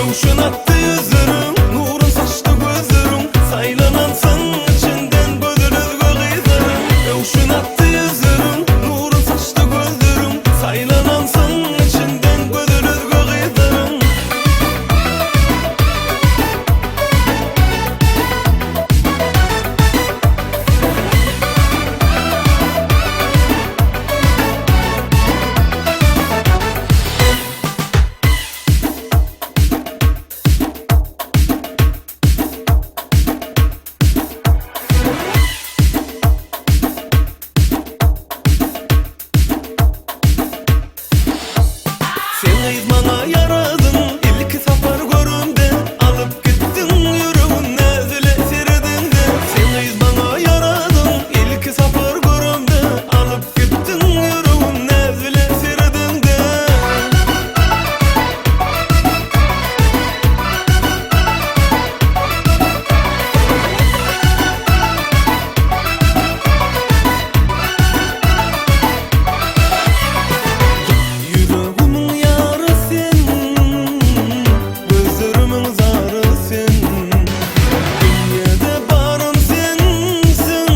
Kavuşun attı yüzlerim, nurun saçtı gözlerim. Saylanansın içinden bödürüz göğizlerim. Kavuşun attı yüzlerim, nurun saçtı gözlerim. Saylanansın içinden bödürüz göğizlerim. Sen izmana yaradın, ilk safar görümde alıp gittin yüreğin nezile sirdinde. Sen izmana yaradın, ilk safar görümde alıp gittin yüreğin nezile sirdinde. Yüreğimin yarı sen, gözlerimin zarı sen. Dünyada barım sensin,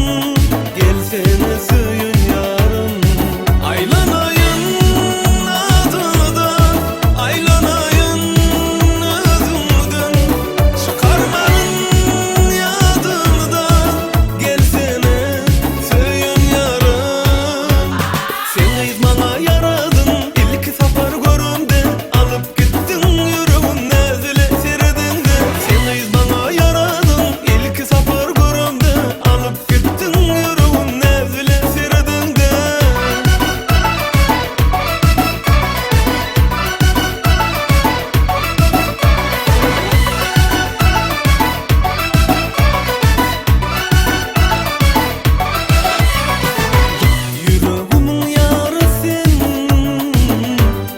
gelsene söyün yarım. Aylanayın adıdan, aylanayın özümden. Çıkarmayın yadımdan, gelsene söyün yarım. Sen izmana yaradın, ilk safar görümde alıp gittin yüreğin nezile sirdinde. Sen izmana yaradın, ilk safar görümde alıp gittin yüreğin nezile sirdinde. Yüreğimin yarı sen,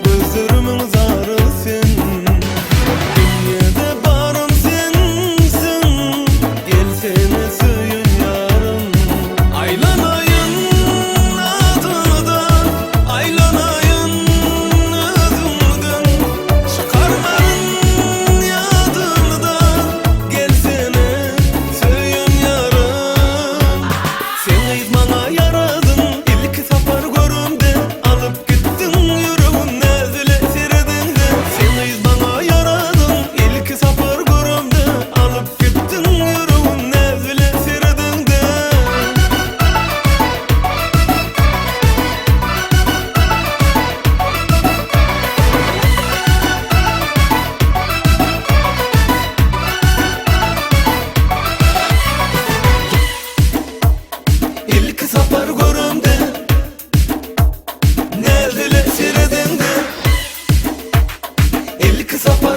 gözlerimin zarı sen. Dünyada barım sensin, gelsene söyün yarım. Aylanayın adıdan, aylanayın özümden. Çıkarmayın yadımdan, gelsene söyün yarım. Sen izmana yaradın, ilk safar görümde alıp gittin yüreğin nezile sirdinde. Sen izmana yaradın, ilk safar görümde alıp gittin yüreğin nezile sirdinde. İlk safar görümde nezile sirdinde. İlk safar